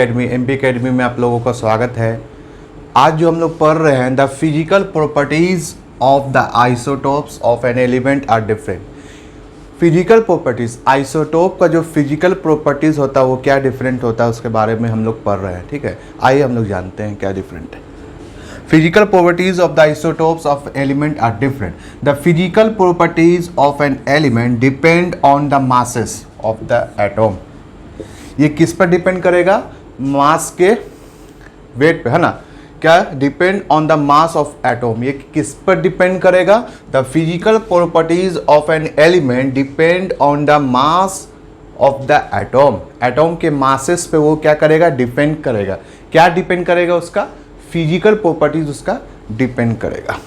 MP academy में आप लोगों का स्वागत है। आज जो हम लोग पढ़ रहे हैं the physical properties of the isotopes of an element are different. Physical properties, isotope का जो फिजिकल प्रॉपर्टीज होता है वो क्या डिफरेंट होता है उसके बारे में हम लोग पढ़ रहे हैं। ठीक है, आइए हम लोग जानते हैं क्या डिफरेंट है। Physical properties of the isotopes of element are different. The physical properties of an element depend on the masses of the atom. ये किस पर डिपेंड करेगा? मास के वेट पे, है ना। क्या? Depend on the mass of atom. ये किस पर डिपेंड करेगा? The physical properties of an element depend on the mass of the atom. Atom के मासेस पे वो क्या करेगा? डिपेंड करेगा। क्या डिपेंड करेगा? उसका फिजिकल प्रॉपर्टीज उसका डिपेंड करेगा।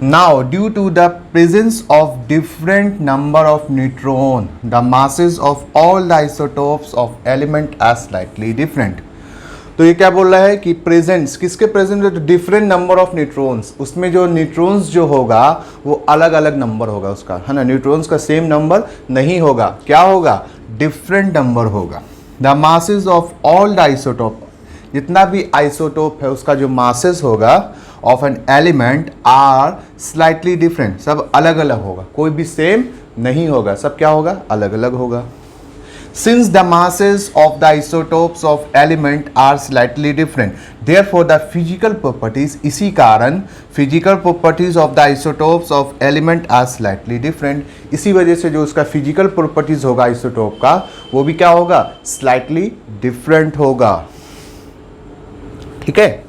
Now, due to the presence of different number of neutron, the masses of all the isotopes of element are slightly different. तो ये क्या बोल रहा है कि प्रेजेंस, किसके presence? Different number of neutrons, उसमें जो न्यूट्रॉन्स जो होगा वो अलग अलग नंबर होगा उसका, है ना। न्यूट्रॉन्स का सेम नंबर नहीं होगा, क्या होगा? डिफरेंट नंबर होगा। The masses of all the isotope, जितना भी आइसोटोप है उसका जो मासेस होगा of an element are slightly different, सब अलग अलग होगा, कोई भी सेम नहीं होगा, सब क्या होगा? अलग अलग होगा। Since the masses of the isotopes of element are slightly different, therefore the physical properties, इसी कारण physical properties of the isotopes of element are slightly different. इसी वजह से जो उसका फिजिकल प्रॉपर्टीज होगा आइसोटोप का वो भी क्या होगा? स्लाइटली डिफरेंट होगा। ठीक है।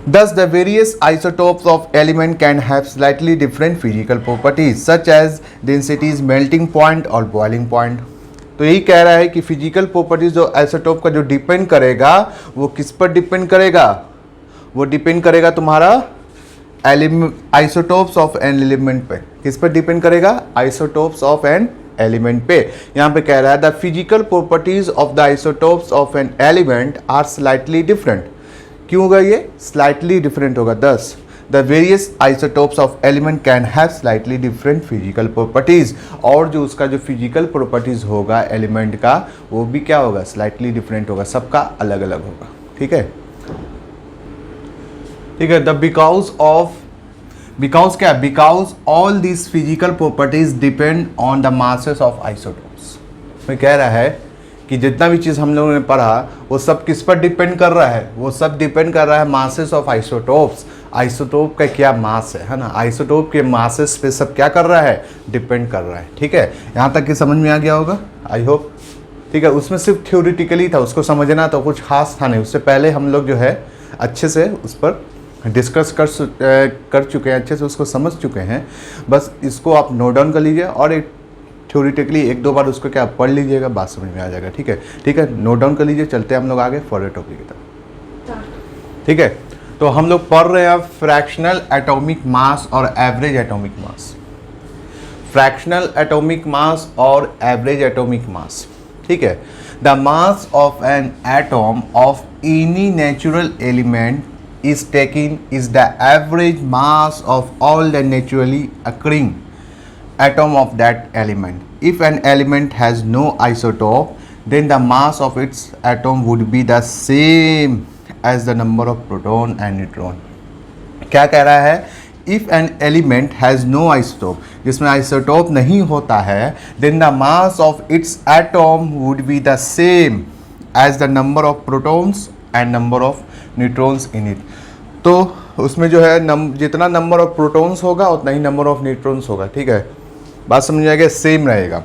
Thus, the various isotopes of element can have slightly different physical properties, such as densities, melting point और boiling point. तो यही कह रहा है कि फिजिकल प्रॉपर्टीज जो आइसोटोप का जो डिपेंड करेगा वो किस पर डिपेंड करेगा? वो डिपेंड करेगा तुम्हारा आइसोटोप्स ऑफ एन एलिमेंट पे। किस पर डिपेंड करेगा? आइसोटोप्स ऑफ एन एलिमेंट पे। यहाँ पे कह रहा है the physical properties of the isotopes of an element are slightly different. क्यों होगा ये? स्लाइटली डिफरेंट होगा। Thus the various isotopes of element can have slightly different physical properties, और जो उसका जो फिजिकल प्रॉपर्टीज होगा एलिमेंट का वो भी क्या होगा? स्लाइटली डिफरेंट होगा, सबका अलग अलग होगा। ठीक है, ठीक है। द बिकॉज क्या? Because all this physical properties depend on the masses of isotopes. मैं कह रहा है कि जितना भी चीज़ हम लोगों ने पढ़ा वो सब किस पर डिपेंड कर रहा है? वो सब डिपेंड कर रहा है मासेस ऑफ आइसोटोप्स। आइसोटोप का क्या मास है ना। आइसोटोप के मासेस पे सब क्या कर रहा है? डिपेंड कर रहा है। ठीक है, यहाँ तक कि समझ में आ गया होगा, आई होप। ठीक है, उसमें सिर्फ थ्योरेटिकली था, उसको समझना तो कुछ खास था नहीं। उससे पहले हम लोग जो है अच्छे से उस पर डिस्कस कर चुके हैं, अच्छे से उसको समझ चुके हैं। बस इसको आप नोट डाउन कर लीजिए और एक थ्योरेटिकली एक दो बार उसको क्या पढ़ लीजिएगा, बात समझ में आ जाएगा। ठीक है, ठीक है, नोट डाउन कर लीजिए। चलते हैं हम लोग आगे फॉरवर्ड टॉपिक की तरफ। ठीक है, तो हम लोग पढ़ रहे हैं फ्रैक्शनल एटॉमिक मास और average atomic mass. Fractional atomic mass और एवरेज एटॉमिक मास। ठीक है, the mass of an atom of any natural element is taken is the average mass of all the naturally occurring atom of that element. If an element has no isotope, then the mass of its atom would be the same as the number of proton and neutron. क्या कह रहा है? If an element has no isotope, जिसमें isotope नहीं होता है, then the mass of its atom would be the same as the number of protons and number of neutrons in it. तो उसमें जो है जितना नंबर ऑफ प्रोटॉन्स होगा उतना ही नंबर ऑफ न्यूट्रॉन्स होगा। ठीक है, बात समझ आएगा, सेम रहेगा।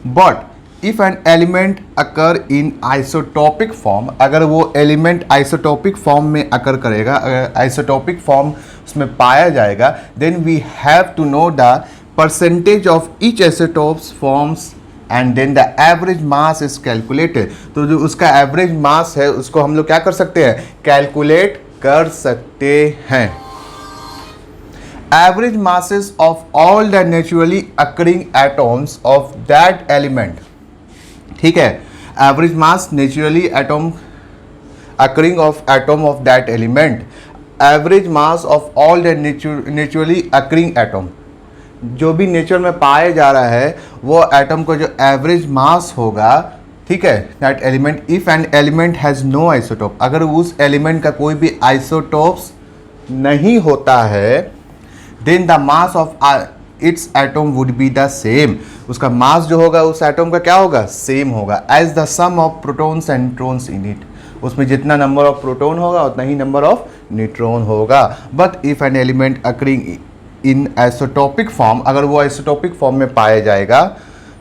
But if an element occur in isotopic form, अगर वो एलिमेंट आइसोटोपिक फॉर्म में अकर करेगा, अगर आइसोटोपिक फॉर्म उसमें पाया जाएगा, then we have to know the percentage of each isotopes forms and then the average mass is calculated. तो जो उसका एवरेज मास है उसको हम लोग क्या कर सकते हैं? कैलकुलेट कर सकते हैं। Average masses of all the naturally occurring atoms of that element. ठीक है, average mass naturally atom occurring of atom of that element, average mass of all the naturally occurring atom, जो भी नेचर में पाया जा रहा है वो एटम का जो एवरेज मास होगा ठीक है, that element, if an element has no isotope, अगर उस एलिमेंट का कोई भी आइसोटोप्स नहीं होता है, then the mass of its atom would be the same, उसका मास जो होगा उस एटम का क्या होगा, सेम होगा, as the sum of protons and neutrons in it, उसमें जितना नंबर ऑफ प्रोटॉन होगा उतना ही नंबर ऑफ न्यूट्रॉन होगा। But if an element occurring in isotopic form, अगर वो आइसोटोपिक फॉर्म में पाया जाएगा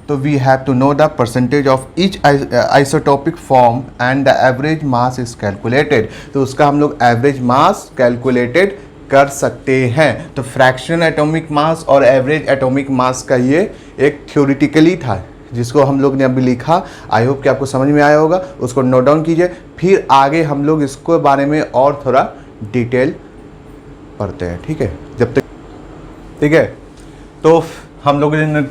तो we have to know the percentage of each isotopic form and the average mass is calculated, तो उसका हम लोग एवरेज मास कैलकुलेटेड कर सकते हैं। तो फ्रैक्शनल एटॉमिक मास और एवरेज एटॉमिक मास का ये एक थ्योरेटिकली था जिसको हम लोग ने अभी लिखा। आई होप कि आपको समझ में आया होगा, उसको नोट डाउन कीजिए, फिर आगे हम लोग इसको बारे में और थोड़ा डिटेल पढ़ते हैं, ठीक है, जब तक, ठीक है। तो हम लोगों ने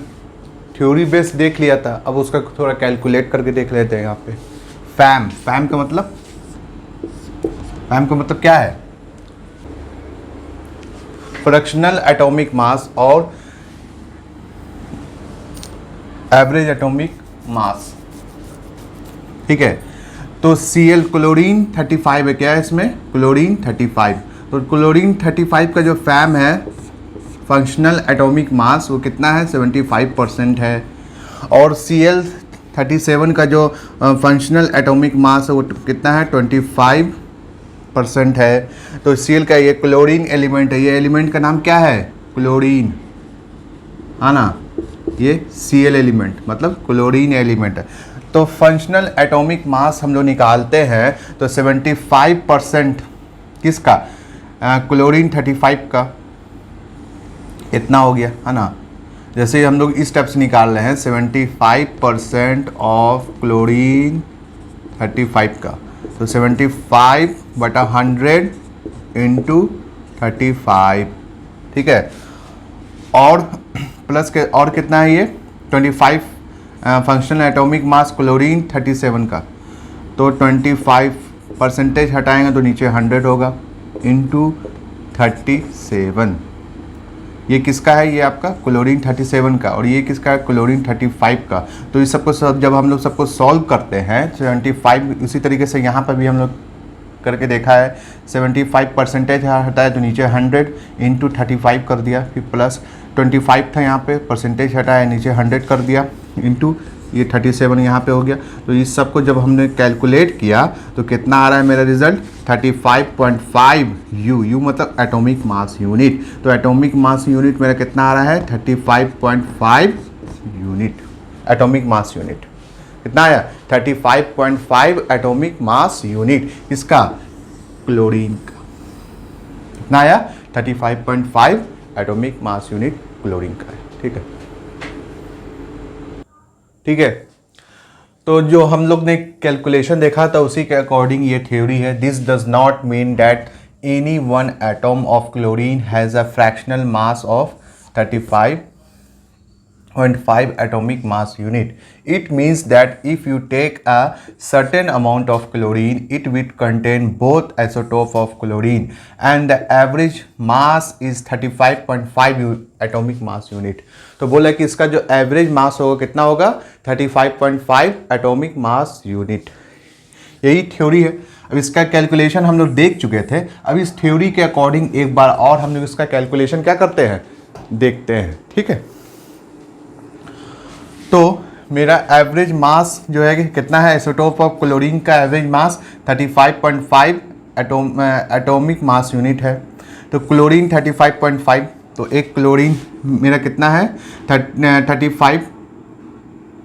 थ्योरी बेस देख लिया था, अब उसका थोड़ा कैलकुलेट करके देख लेते हैं। यहाँ पे फैम का मतलब क्या है, फ्रैक्शनल एटॉमिक मास और एवरेज एटॉमिक मास, ठीक है। तो Cl क्लोरीन 35 है, क्या है इसमें, क्लोरीन 35, तो क्लोरीन 35 का जो फैम है फंक्शनल एटॉमिक मास वो कितना है, 75% है, और Cl 37 का जो फंक्शनल एटॉमिक मास है वो कितना है, 25% है। तो Cl का ये क्लोरीन एलिमेंट है, ये एलिमेंट का नाम क्या है, क्लोरीन, है ना, ये Cl एलिमेंट मतलब क्लोरीन एलिमेंट है। तो फंक्शनल एटॉमिक मास हम लोग निकालते हैं तो 75% किसका, क्लोरीन 35 का इतना हो गया, है ना। जैसे हम लोग इस टाइप से निकाल रहे हैं 75% ऑफ क्लोरीन 35 का, तो 75/100 इंटू 35, ठीक है, और प्लस के और कितना है ये 25 फंक्शनल एटॉमिक मास क्लोरीन 37 का, तो 25% हटाएंगे तो नीचे 100 होगा इंटू 37, ये किसका है, ये आपका क्लोरीन 37 का, और ये किसका है, क्लोरीन 35 का। तो इस सबको सब जब हम लोग सबको सॉल्व करते हैं 75, उसी तरीके से यहाँ पर भी हम लोग करके देखा है, 75% हटाया तो नीचे 100 इंटू 35 कर दिया, फिर प्लस 25 था यहाँ पे, परसेंटेज हटाया नीचे 100 कर दिया इंटू ये 37 यहाँ पे हो गया। तो इस सब को जब हमने कैलकुलेट किया तो कितना आ रहा है मेरा रिजल्ट, 35.5 यू मतलब एटॉमिक मास यूनिट। तो एटॉमिक मास यूनिट मेरा कितना आ रहा है, 35.5 यूनिट, एटॉमिक मास यूनिट कितना आया, 35.5 एटॉमिक मास यूनिट, इसका क्लोरीन का कितना आया, 35.5 एटॉमिक मास यूनिट क्लोरीन का है, ठीक है, ठीक है। तो जो हम लोग ने कैलकुलेशन देखा था उसी के अकॉर्डिंग ये थ्योरी है। This does not mean that any one atom of chlorine has a fractional mass of 35.5 atomic mass unit. It means that if you take a certain amount of chlorine, it will contain both isotope of chlorine and the average mass is 35.5 atomic mass unit. तो बोला कि इसका जो average mass होगा कितना होगा, 35.5 atomic mass unit, यही theory है। अब इसका कैलकुलेशन हम लोग देख चुके थे, अब इस थ्योरी के अकॉर्डिंग एक बार और हम लोग इसका कैलकुलेशन क्या करते हैं, देखते हैं, ठीक है। तो मेरा एवरेज मास जो है कि कितना है, आइसोटोप ऑफ क्लोरीन का average mass 35.5 atomic mass unit है। तो क्लोरीन 35.5, तो एक क्लोरीन मेरा कितना है, 35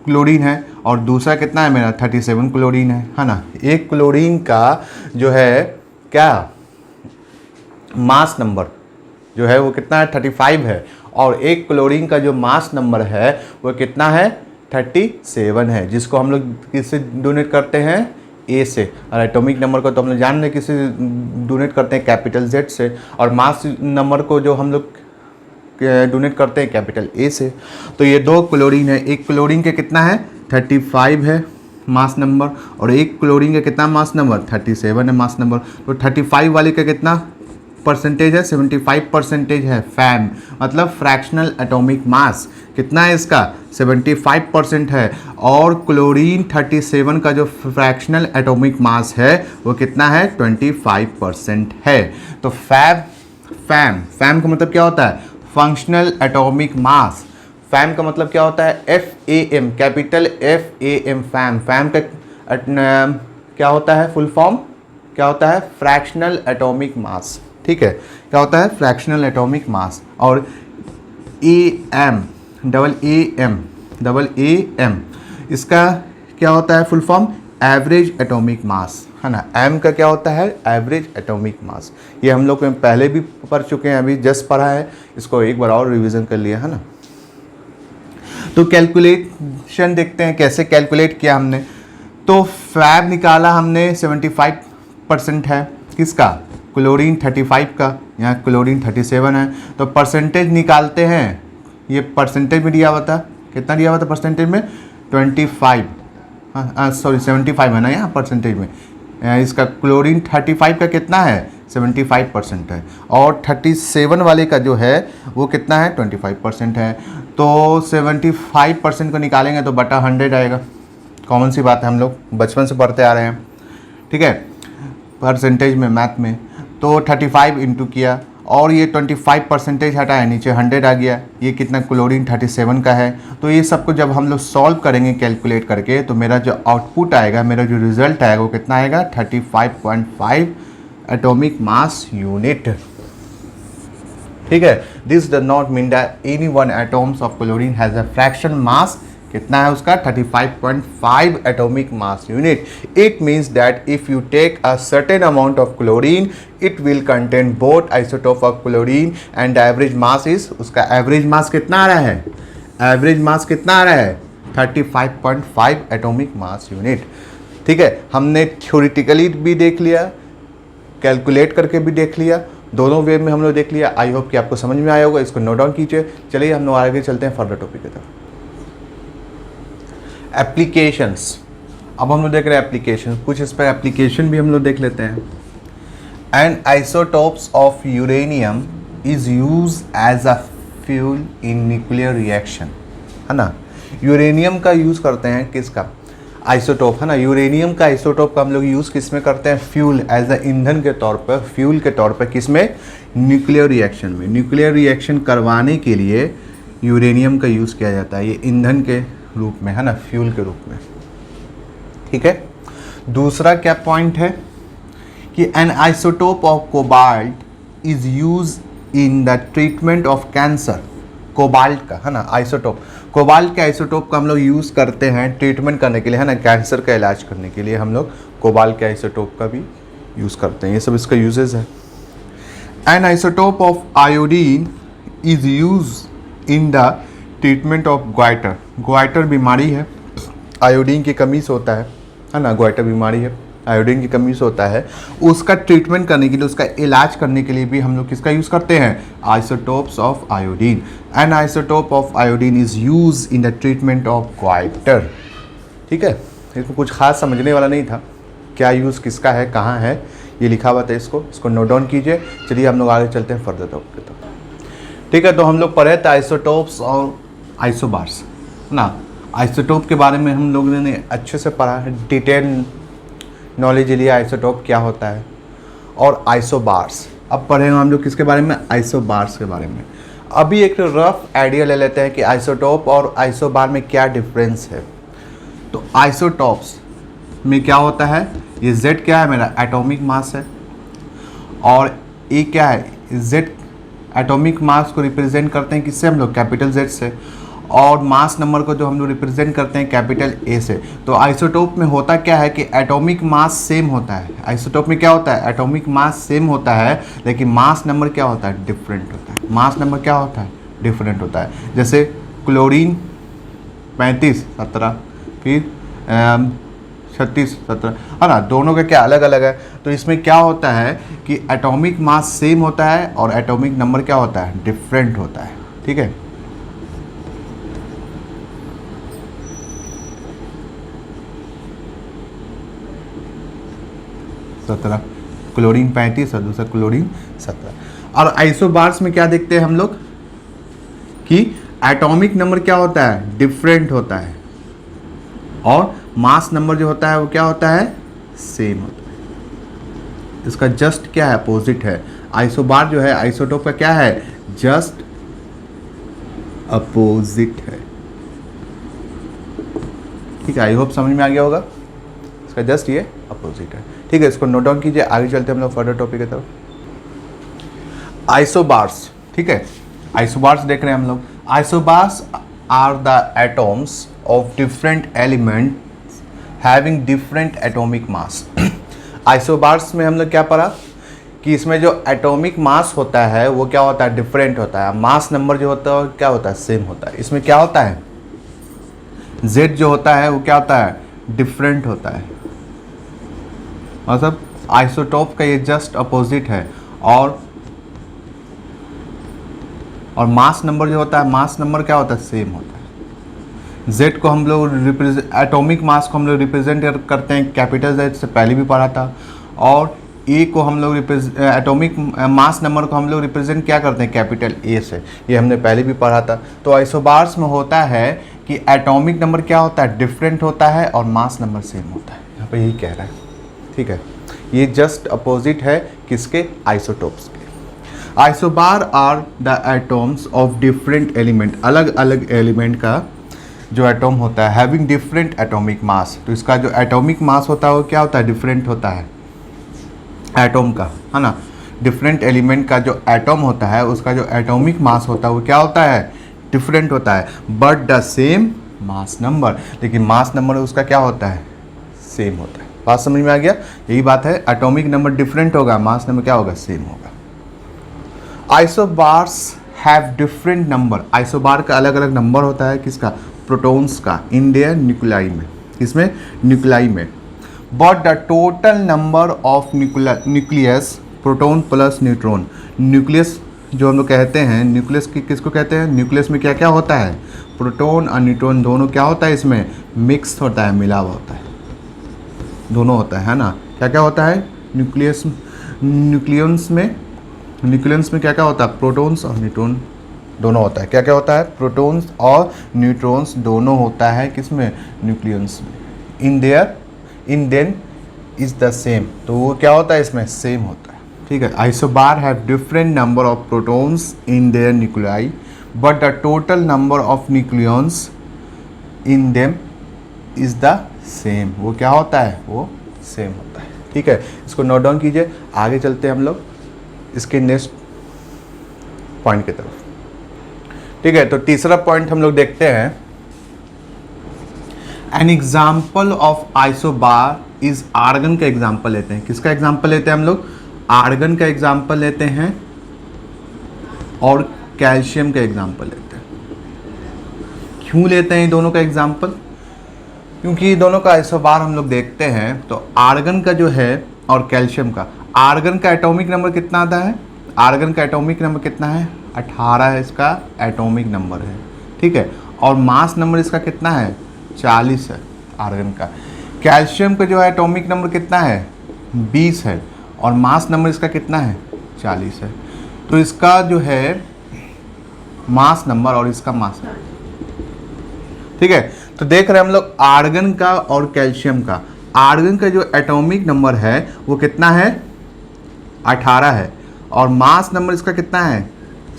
क्लोरीन है, और दूसरा कितना है मेरा 37 क्लोरीन है ना। एक क्लोरीन का जो है क्या मास नंबर जो है वो कितना है, 35 है, और एक क्लोरीन का जो मास नंबर है वो कितना है, 37 है, जिसको हम लोग किससे डोनेट करते हैं, ए से, और एटॉमिक नंबर को तो हम लोग जान रहे किससे डोनेट करते हैं, कैपिटल जेड से, और मास नंबर को जो हम लोग डोनेट करते हैं कैपिटल ए से। तो ये दो क्लोरीन है, एक क्लोरीन के कितना है 35 है मास नंबर, और एक क्लोरीन का कितना मास नंबर 37 है मास नंबर। तो 35 वाले का कितना परसेंटेज है, 75% है फैम, मतलब फ्रैक्शनल एटॉमिक मास कितना है इसका 75% है। और क्लोरीन 37 का जो फ्रैक्शनल एटॉमिक मास है वो कितना है 25% है। तो फैम का मतलब क्या होता है फंक्शनल एटॉमिक मास। फैम का मतलब क्या होता है FAM, कैपिटल FAM, फैम का क्या होता है फुल फॉर्म क्या होता है फ्रैक्शनल एटॉमिक मास। ठीक है, क्या होता है फ्रैक्शनल एटॉमिक मास। और AM, डबल ए एम इसका क्या होता है फुल फॉर्म एवरेज एटॉमिक मास, है ना। एम का क्या होता है एवरेज एटॉमिक मास। ये हम लोग पहले भी पढ़ चुके हैं, अभी जस्ट पढ़ा है, इसको एक बार और रिवीजन कर लिया है ना। तो कैलकुलेशन देखते हैं कैसे कैलकुलेट किया हमने। तो फैब निकाला हमने 75% है किसका क्लोरीन 35 का, यहाँ क्लोरीन 37 है। तो परसेंटेज निकालते हैं, ये परसेंटेज में दिया हुआ था, कितना दिया हुआ था परसेंटेज में 25, हाँ सॉरी 75 है ना यहाँ परसेंटेज में। इसका क्लोरीन 35 का कितना है 75% है, और 37 वाले का जो है वो कितना है 25% है। तो 75% को निकालेंगे तो बटा 100 आएगा, कॉमन सी बात है, हम लोग बचपन से पढ़ते आ रहे हैं। ठीक है, परसेंटेज में मैथ में। तो 35 इंटू किया और ये 25% हटाया, नीचे 100 आ गया। ये कितना क्लोरीन 37 का है। तो ये सबको जब हम लोग सॉल्व करेंगे कैलकुलेट करके तो मेरा जो आउटपुट आएगा, मेरा जो रिजल्ट आएगा वो कितना आएगा 35.5 एटॉमिक मास यूनिट। ठीक है, this does not mean that any one atoms of chlorine has a fraction mass, कितना है उसका 35.5 atomic mass unit. It means that if you take a certain amount of chlorine, it will contain both isotope of chlorine and the average mass is, उसका average mass कितना आ रहा है, average mass कितना आ रहा है 35.5 atomic mass unit. ठीक है, हमने थ्योरेटिकली भी देख लिया, कैलकुलेट करके भी देख लिया, दोनों वे में हम लोग देख लिया। आई होप कि आपको समझ में आया होगा, इसको नोट डाउन कीजिए। चलिए हम लोग आगे चलते हैं फर्दर टॉपिक की तरफ। एप्लीकेशंस, अब हम लोग देख रहे हैं एप्लीकेशन, कुछ इस पर एप्लीकेशन भी हम लोग देख लेते हैं। And isotopes of uranium is use as a fuel in nuclear reaction, है ना। यूरेनियम का यूज़ करते हैं किसका आइसोटोप, है ना। यूरेनियम का आइसोटोप का हम लोग यूज़ किस में करते हैं फ्यूल एज अ ईंधन के तौर पर, फ्यूल के तौर पर, किस में न्यूक्लियर रिएक्शन में। न्यूक्लियर रिएक्शन करवाने के लिए यूरेनियम का यूज़ किया जाता है, ये ईंधन के रूप में, है ना, फ्यूल के रूप में। ठीक है, दूसरा क्या पॉइंट है कि N isotope of cobalt is use in the treatment of cancer. Cobalt का, है ना, आइसोटोप, कोबाल्ट के आइसोटोप का हम लोग यूज़ करते हैं ट्रीटमेंट करने के लिए, है ना, कैंसर का इलाज करने के लिए हम लोग कोबाल्ट के आइसोटोप का भी यूज़ करते हैं। ये सब इसका यूजेस है। N isotope of iodine is use in the treatment of goitre. Goitre बीमारी है, आयोडीन की कमी से होता है ना, ग्वाइटर बीमारी है, आयोडीन की कमी से होता है। उसका ट्रीटमेंट करने के लिए, उसका इलाज करने के लिए भी हम लोग किसका यूज़ करते हैं isotopes of iodine. N isotope of iodine is use in the treatment of goitre. ठीक है, इसमें कुछ खास समझने वाला नहीं था, क्या यूज़ किसका है, कहाँ है, ये लिखा हुआ था, इसको नोट डाउन कीजिए। चलिए हम लोग आगे चलते हैं फर्दर टॉपिक की तरफ। ठीक है, तो हम लोग पढ़े थे आइसोटोप्स और आइसोबार्स, ना। आइसोटोप के बारे में हम लोगों ने अच्छे से पढ़ा है, डिटेल नॉलेज लिया आइसोटोप क्या होता है, और आइसोबार्स अब पढ़ेंगे हम लोग किसके बारे में आइसोबार्स के बारे में। अभी एक रफ आइडिया ले लेते हैं कि आइसोटोप और आइसोबार में क्या डिफरेंस है। तो आइसोटोप्स में क्या होता है, ये Z क्या है मेरा एटॉमिक मास है, और E क्या है Z, एटॉमिक मास को रिप्रेजेंट करते हैं किससे हम लोग कैपिटल Z से, और मास नंबर को जो हम लोग रिप्रेजेंट करते हैं कैपिटल A से। तो आइसोटोप में होता क्या है कि एटॉमिक मास सेम होता है। आइसोटोप में क्या होता है एटॉमिक मास सेम होता है, लेकिन मास नंबर क्या होता है डिफरेंट होता है। मास नंबर क्या होता है डिफरेंट होता है। जैसे क्लोरीन 35 17, फिर 36 17, है ना, दोनों का क्या अलग अलग है। तो इसमें क्या होता है कि एटॉमिक मास सेम होता है और एटॉमिक नंबर क्या होता है डिफरेंट होता है। ठीक है, क्लोरीन 35 और दूसरा क्लोरीन 17। और आइसोबार्स में क्या देखते हैं हम लोग कि एटॉमिक नंबर क्या होता है, डिफरेंट होता है, और मास नंबर जो होता है वो क्या होता है, सेम होता है। इसका जस्ट क्या है, अपोजिट है। आइसोबार जो है आइसोटोप का क्या है, जस्ट अपोजिट है। ठीक है, आई होप समझ में आ गया होगा। इसका जस्ट ये अपोजिट है। ठीक है, इसको नोट डाउन कीजिए। आगे चलते हैं हम लोग फर्दर टॉपिक की तरफ। आइसोबार्स, ठीक है, आइसोबार्स देख रहे हैं हम लोग। Isobars are the atoms of different element having different atomic mass. Isobars में हम लोग क्या पढ़ा कि इसमें जो एटॉमिक मास होता है वो क्या होता है, डिफरेंट होता है। मास नंबर जो होता है क्या होता है, सेम होता है। इसमें क्या होता है, Z जो होता है वो क्या होता है, डिफरेंट होता है। मतलब आइसोटोप का ये जस्ट अपोजिट है। और मास नंबर जो होता है, मास नंबर क्या होता है, सेम होता है। Z को हम लोग एटॉमिक मास को हम लोग रिप्रेजेंट करते हैं कैपिटल Z से, पहले भी पढ़ा था। और ए को हम लोग एटॉमिक मास नंबर को हम लोग रिप्रेजेंट क्या करते हैं, कैपिटल ए से, ये हमने पहले भी पढ़ा था। तो आइसोबार्स में होता है कि एटॉमिक नंबर क्या होता है, डिफरेंट होता है, और मास नंबर सेम होता है। यहाँ पे यही कह रहा है। ठीक है, ये जस्ट अपोजिट है किसके, आइसोटोप्स के। Isobar are the atoms of different element, अलग अलग एलिमेंट का जो एटॉम होता है, हैविंग डिफरेंट एटॉमिक मास। तो इसका जो एटॉमिक मास होता है वो क्या होता है, डिफरेंट होता है एटॉम का, है ना। डिफरेंट एलिमेंट का जो एटॉम होता है उसका जो एटॉमिक मास होता है वो क्या होता है, डिफरेंट होता है, but the same mass number. लेकिन मास नंबर उसका क्या होता है, सेम होता है। बात समझ में आ गया, यही बात है। एटॉमिक नंबर डिफरेंट होगा, मास नंबर क्या होगा, सेम होगा। Isobars have different number. Isobar का अलग अलग नंबर होता है, किसका, प्रोटॉन्स का, इन देयर न्यूक्लियाई में, इसमें न्यूक्लियाई में। But the total number of nucleus, proton plus neutron, nucleus जो हम लोग कहते हैं, न्यूक्लियस की किसको कहते हैं, न्यूक्लियस में क्या क्या होता है, प्रोटॉन और न्यूट्रॉन दोनों क्या होता है, इसमें मिक्स होता है, मिला हुआ होता है, दोनों होता है ना। क्या क्या होता है न्यूक्लियस, न्यूक्लियंस में क्या क्या होता है, प्रोटॉन्स और न्यूट्रॉन दोनों होता है। क्या क्या होता है, प्रोटॉन्स और न्यूट्रॉन्स दोनों होता है किसमें, न्यूक्लियंस में। In then is the same, तो वो क्या होता है, इसमें सेम होता है। ठीक है, isobar have different number of protons in their nuclei, but the total number of nucleons in them is the same. वो क्या होता है, वो सेम होता है। ठीक है, इसको नोट डाउन कीजिए। आगे चलते हैं हम लोग इसके नेक्स्ट पॉइंट की तरफ। ठीक है, तो तीसरा पॉइंट हम लोग देखते हैं, an example of isobar is argon का एग्जाम्पल लेते हैं। किसका एग्जाम्पल लेते हैं हम लोग, आर्गन का एग्जाम्पल लेते हैं और कैल्शियम का एग्जाम्पल लेते हैं। क्यों लेते हैं ये दोनों का एग्जाम्पल, क्योंकि ये दोनों का आइसोबार हम लोग देखते हैं तो आर्गन का जो है और कैल्शियम का, आर्गन का एटॉमिक नंबर कितना आता है, आर्गन का एटॉमिक नंबर कितना है, 18 है इसका एटॉमिक नंबर है। ठीक है, और मास नंबर इसका कितना है, 40 है आर्गन का। कैल्शियम का जो है एटॉमिक नंबर कितना है, 20 है, और मास नंबर इसका कितना है, 40 है। तो इसका जो है मास नंबर और इसका मास नंबर, ठीक है। तो देख रहे हैं हम लोग आर्गन का और कैल्शियम का। आर्गन का जो एटॉमिक नंबर है वो कितना है, 18 है, और मास नंबर इसका कितना है,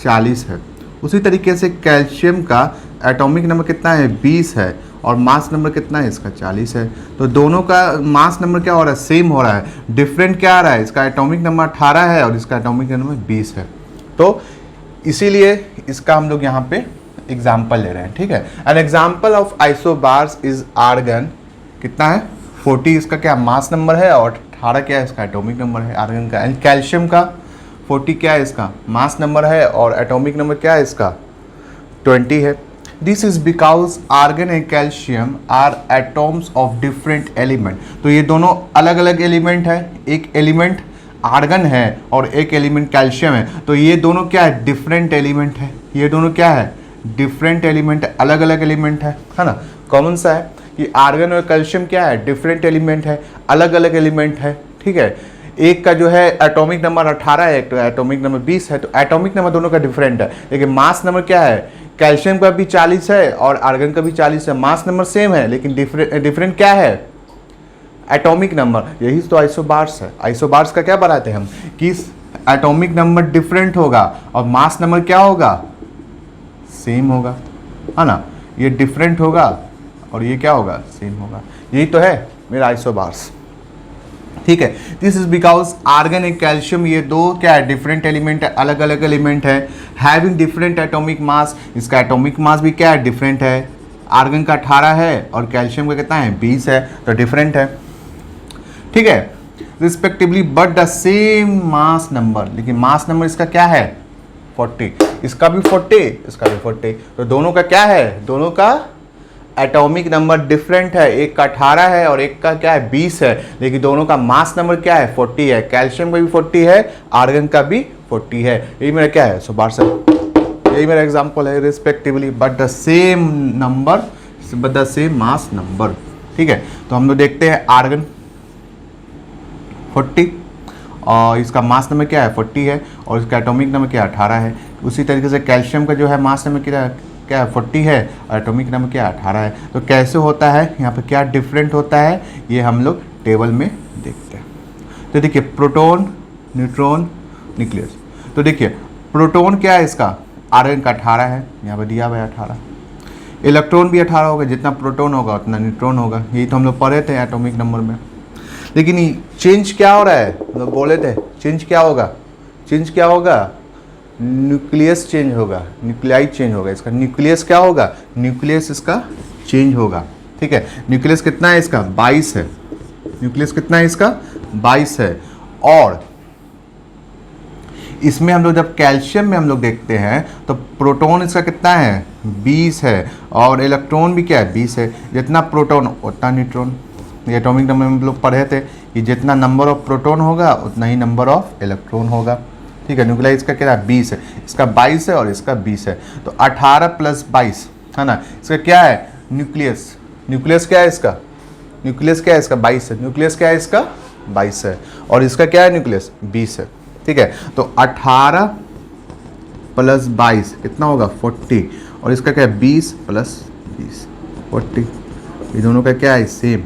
40 है। उसी तरीके से कैल्शियम का एटॉमिक नंबर कितना है, 20 है, और मास नंबर कितना है इसका, 40 है। तो दोनों का मास नंबर क्या हो रहा है, सेम हो रहा है। डिफरेंट क्या आ रहा है, इसका एटॉमिक नंबर 18 है और इसका एटॉमिक नंबर 20 है। तो इसीलिए इसका हम लोग यहाँ पे एग्जाम्पल ले रहे हैं। ठीक है, an example of isobars is argon, कितना है, 40 इसका क्या मास नंबर है और 18 क्या है इसका एटॉमिक नंबर है आर्गन का। एंड कैल्शियम का 40 क्या है इसका मास नंबर है और एटॉमिक नंबर क्या है इसका, 20 है। This is because argon and calcium are atoms of different element. तो ये दोनों अलग अलग एलिमेंट है, एक एलिमेंट आर्गन है और एक एलिमेंट कैल्शियम है। तो ये दोनों क्या है, डिफरेंट एलिमेंट है। ये दोनों क्या है, डिफरेंट एलिमेंट है, अलग अलग एलिमेंट है ना। कॉमन सा है कि आर्गन और कैल्शियम क्या है, डिफरेंट एलिमेंट है, अलग अलग एलिमेंट है। ठीक है, एक का जो है एटॉमिक नंबर 18 है, एक तो एटॉमिक नंबर 20 है, तो एटॉमिक नंबर दोनों का डिफरेंट है, लेकिन मास नंबर क्या है, कैल्शियम का भी 40 है और आर्गन का भी 40 है, मास नंबर सेम है, लेकिन डिफरेंट क्या है, एटॉमिक नंबर। यही तो आइसोबार्स है। आइसोबार्स का क्या बनाते हैं हम कि एटॉमिक नंबर डिफरेंट होगा और मास नंबर क्या होगा, सेम होगा, है ना। ये डिफरेंट होगा और ये क्या होगा, सेम होगा। यही तो है मेरा आइसोबार्स, ठीक है। This is because argon and calcium ये दो क्या है, डिफरेंट एलिमेंट है, अलग अलग एलिमेंट है, हैविंग डिफरेंट एटॉमिक मास। इसका एटॉमिक मास भी क्या है, डिफरेंट है। आर्गन का 18 है और कैल्शियम का कितना है, 20 है, तो डिफरेंट है, ठीक है, respectively, but the same mass number. लेकिन मास नंबर इसका क्या है, 40, इसका भी 40, इसका भी 40, तो दोनों का क्या है, दोनों का एटॉमिक नंबर डिफरेंट है। एक का 18 है और एक का क्या है, 20 है, लेकिन दोनों का मास नंबर क्या है, 40 है। कैल्शियम का भी 40 है, आर्गन का भी 40 है। यही मेरा क्या है, सुबार्स है। यही मेरा एग्जांपल है, respectively but the same number, but the same mass number, ठीक है। तो हम लोग देखते हैं आर्गन 40 और इसका मास नंबर क्या है, 40 है, और इसका एटॉमिक नंबर क्या है, 18 है। उसी तरीके से कैल्शियम का जो है मास नंबर क्या है 40 है और एटॉमिक नंबर क्या है, 18 है। तो कैसे होता है, यहाँ पे क्या डिफरेंट होता है, ये हम लोग टेबल में देखते हैं। तो देखिए प्रोटॉन, न्यूट्रॉन, न्यूक्लियस। तो देखिए प्रोटॉन क्या है, इसका आर्गन का 18 है, यहाँ पर दिया हुआ है 18। इलेक्ट्रॉन भी 18 होगा, जितना प्रोटॉन होगा उतना न्यूट्रॉन होगा। यही तो हम लोग पढ़े थे एटॉमिक नंबर में। लेकिन चेंज क्या हो रहा है, हम लोग बोले थे चेंज क्या होगा, चेंज क्या होगा, न्यूक्लियस चेंज होगा, न्यूक्लियाई चेंज होगा। इसका न्यूक्लियस क्या होगा, न्यूक्लियस इसका चेंज होगा, ठीक है। न्यूक्लियस कितना है इसका, 22 है। न्यूक्लियस कितना है इसका, 22 है। और इसमें हम लोग जब कैल्शियम में हम लोग देखते हैं तो प्रोटॉन इसका कितना है, 20 है, और इलेक्ट्रॉन भी क्या है, 20 है। जितना प्रोटॉन उतना न्यूट्रॉन। ये एटॉमिक नंबर में हम लोग पढ़े थे कि जितना नंबर ऑफ प्रोटॉन होगा उतना ही नंबर ऑफ इलेक्ट्रॉन होगा, ठीक है। न्यूक्लियाई इसका क्या है, 20 है, इसका 22 है और इसका 20 है, तो 18 + 22 है ना। इसका क्या है, न्यूक्लियस। न्यूक्लियस क्या है इसका, न्यूक्लियस क्या है इसका, 22 है। न्यूक्लियस क्या है इसका, 22 है, और इसका क्या है, न्यूक्लियस 20 है, ठीक है। तो 18 + 22 कितना होगा, 40, और इसका क्या है, 20 + 20 40। ये दोनों का क्या है, सेम।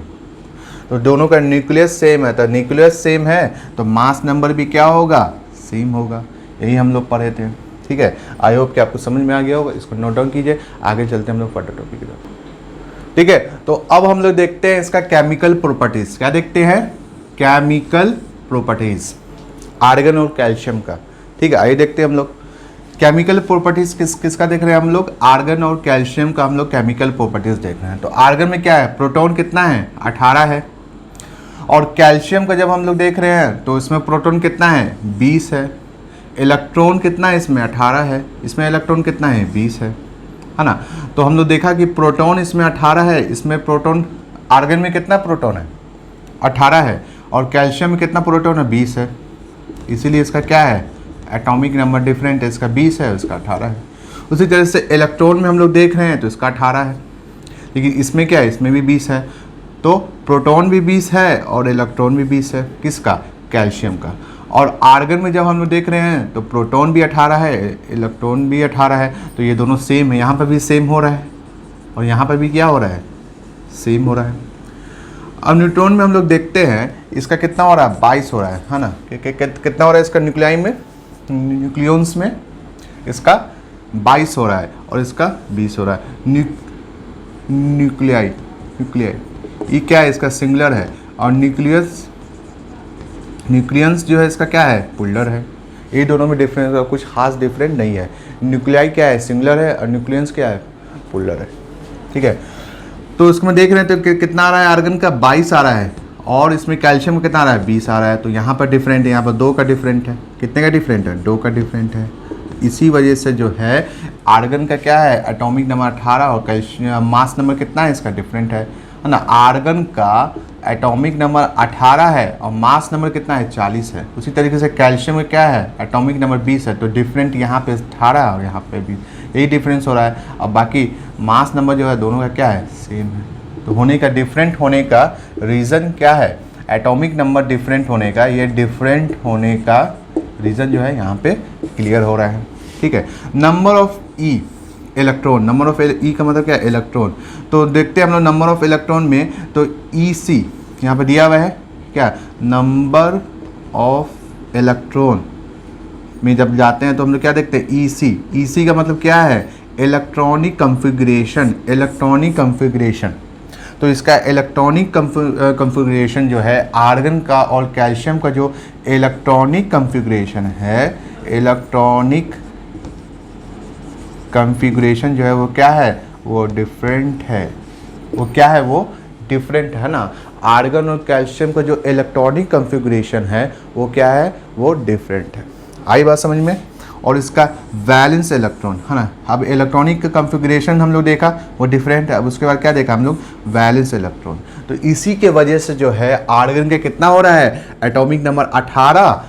तो दोनों का न्यूक्लियस सेम है, तो न्यूक्लियस सेम है तो मास नंबर भी क्या होगा, सेम होगा। यही हम लोग पढ़े थे, ठीक है। आई होप कि आपको समझ में आ गया होगा। इसको नोट डाउन कीजिए, आगे चलते हैं हम लोग फर्दर टॉपिक की तरफ, ठीक है। तो अब हम लोग देखते हैं इसका केमिकल प्रॉपर्टीज। क्या देखते हैं, केमिकल प्रॉपर्टीज आर्गन और कैल्शियम का, ठीक है। आइए देखते हैं हम लोग केमिकल प्रॉपर्टीज किसका देख रहे हैं हम लोग, आर्गन और कैल्शियम का हम लोग केमिकल प्रॉपर्टीज देख रहे हैं। तो आर्गन में क्या है, प्रोटॉन कितना है, 18 है, और कैल्शियम का जब हम लोग देख रहे हैं तो इसमें प्रोटॉन कितना है, 20 है। इलेक्ट्रॉन कितना है इसमें, 18 है, इसमें इलेक्ट्रॉन कितना है, 20 है ना। तो हम लोग देखा कि प्रोटॉन इसमें 18 है, इसमें प्रोटॉन, आर्गन में कितना प्रोटॉन है, 18 है, और कैल्शियम में कितना प्रोटॉन है, 20 है। इसीलिए इसका क्या है, एटॉमिक नंबर डिफरेंट है, इसका 20 है, इसका 18 है। उसी तरह से इलेक्ट्रॉन में हम लोग देख रहे हैं तो इसका 18 है, लेकिन इसमें क्या है, इसमें भी 20 है। तो प्रोटॉन भी 20 है और इलेक्ट्रॉन भी 20 है, किसका, कैल्शियम का। और आर्गन में जब हम लोग देख रहे हैं तो प्रोटॉन भी 18 है, इलेक्ट्रॉन भी 18 है, तो ये दोनों सेम है। यहाँ पर भी सेम हो रहा है और यहाँ पर भी क्या हो रहा है, सेम हो रहा है। अब न्यूट्रॉन में हम लोग देखते हैं इसका कितना हो रहा है, 22 हो रहा है ना। कितना हो रहा है इसका, न्यूक्लियाई में, न्यूक्लियंस में इसका 22 हो रहा है और इसका 20 हो रहा है। न्यूक्लियाई ये क्या है, इसका सिंगुलर है, और न्यूक्लियंस जो है इसका क्या है, पुलर है। ये दोनों में डिफरेंस है, कुछ खास डिफरेंट नहीं है। न्यूक्लियाई क्या है, सिंगुलर है, और न्यूक्लियंस क्या है, पुलर है, ठीक है। तो इसमें देख रहे हैं तो कितना आ रहा है, आर्गन का 22 आ रहा है, और इसमें कैल्शियम का कितना आ रहा है, 20 आ रहा है। तो यहाँ पर डिफरेंट है, यहाँ पर 2 का डिफरेंट है। कितने का डिफरेंट है, 2 का डिफरेंट है। इसी वजह से जो है आर्गन का क्या है, एटॉमिक नंबर 18, और कैल्शियम मास नंबर कितना है इसका, डिफरेंट है ना। आर्गन का एटॉमिक नंबर 18 है और मास नंबर कितना है, 40 है। उसी तरीके से कैल्शियम में क्या है, एटॉमिक नंबर 20 है, तो डिफरेंट यहाँ पे 18 और यहाँ पे भी यही डिफरेंस हो रहा है। और बाकी मास नंबर जो है दोनों का क्या है, सेम है। तो होने का, डिफरेंट होने का रीज़न क्या है, एटॉमिक नंबर डिफरेंट होने का, ये डिफरेंट होने का रीज़न जो है यहाँ पे क्लियर हो रहा है। ठीक है, number of E electron, number of E का मतलब क्या है, इलेक्ट्रॉन। तो देखते हैं हम लोग नंबर ऑफ इलेक्ट्रॉन में, तो ई सी यहाँ पे दिया हुआ है क्या, नंबर ऑफ इलेक्ट्रॉन में जब जाते हैं तो हम लोग क्या देखते हैं, ई सी। ई सी का मतलब क्या है, इलेक्ट्रॉनिक कन्फिग्रेशन, इलेक्ट्रॉनिक कन्फिग्रेशन। तो इसका इलेक्ट्रॉनिक कन्फिग्रेशन जो है आर्गन का और कैल्शियम का जो इलेक्ट्रॉनिक कन्फिग्रेशन है, इलेक्ट्रॉनिक कन्फिग्रेशन जो है वो क्या है, वो डिफरेंट है। वो क्या है, वो डिफरेंट है ना। आर्गन और कैल्शियम का जो इलेक्ट्रॉनिक कन्फिग्रेशन है वो क्या है, वो डिफरेंट है। आई बात समझ में। और इसका वैलेंस इलेक्ट्रॉन है ना, अब इलेक्ट्रॉनिक कन्फिग्रेशन हम लोग देखा वो डिफरेंट है, अब उसके बाद क्या देखा हम लोग, वैलेंस इलेक्ट्रॉन। तो इसी के वजह से जो है आर्गन के कितना हो रहा है, एटॉमिक नंबर 18,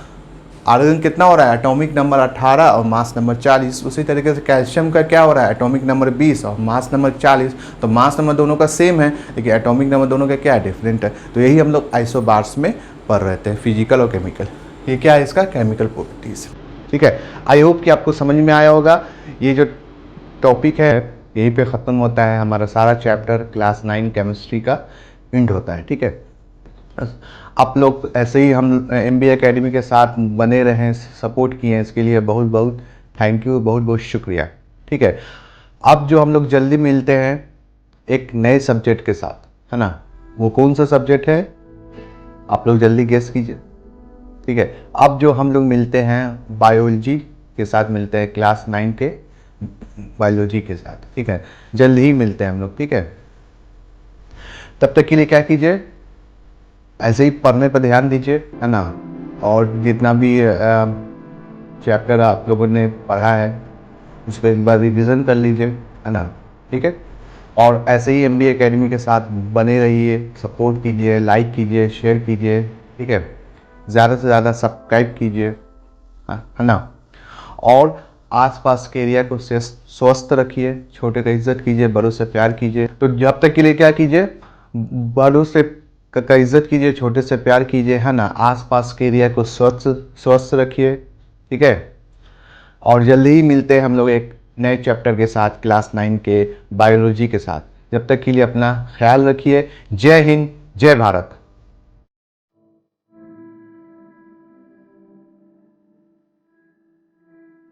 आर्गन कितना हो रहा है, एटॉमिक नंबर 18 और मास नंबर 40। उसी तरीके से कैल्शियम का क्या हो रहा है, एटॉमिक नंबर 20 और मास नंबर 40। तो मास नंबर दोनों का सेम है लेकिन एटॉमिक नंबर दोनों का क्या है, डिफरेंट है। तो यही हम लोग आइसोबार्स में पढ़ रहे थे, फिजिकल और केमिकल। ये क्या है, इसका केमिकल प्रॉपर्टीज। ठीक है, आई होप कि आपको समझ में आया होगा। ये जो टॉपिक है यहीं पे ख़त्म होता है हमारा सारा चैप्टर, क्लास 9 केमिस्ट्री का एंड होता है। ठीक है, आप लोग ऐसे ही हम MBA एकेडमी के साथ बने रहें, सपोर्ट किए हैं, इसके लिए बहुत बहुत थैंक यू, बहुत बहुत शुक्रिया। ठीक है, अब जो हम लोग जल्दी मिलते हैं एक नए सब्जेक्ट के साथ, है ना। वो कौन सा सब्जेक्ट है, आप लोग जल्दी गेस कीजिए। ठीक है, अब जो हम लोग मिलते हैं बायोलॉजी के साथ मिलते हैं, क्लास 9 के बायोलॉजी के साथ। ठीक है, जल्द ही मिलते हैं हम लोग। ठीक है, तब तक के लिए क्या कीजिए, ऐसे ही पढ़ने पर ध्यान दीजिए, है ना। और जितना भी चैप्टर आप लोगों ने पढ़ा है उस पर एक बार रिविज़न कर लीजिए, है ना। ठीक है, और ऐसे ही MBA एकेडमी के साथ बने रहिए, सपोर्ट कीजिए, लाइक कीजिए, शेयर कीजिए। ठीक है, ज़्यादा से ज़्यादा सब्सक्राइब कीजिए, है ना। और आसपास के एरिया को स्वस्थ रखिए, छोटे का इज्जत कीजिए, बड़ों से प्यार कीजिए। तो जब तक के लिए क्या कीजिए, बड़ों से का इज्जत कीजिए, छोटे से प्यार कीजिए, है ना। आसपास के एरिया को स्वस्थ रखिए। ठीक है, और जल्दी ही मिलते हैं हम लोग एक नए चैप्टर के साथ, क्लास 9 के बायोलॉजी के साथ। जब तक के लिए अपना ख्याल रखिए। जय हिंद, जय भारत।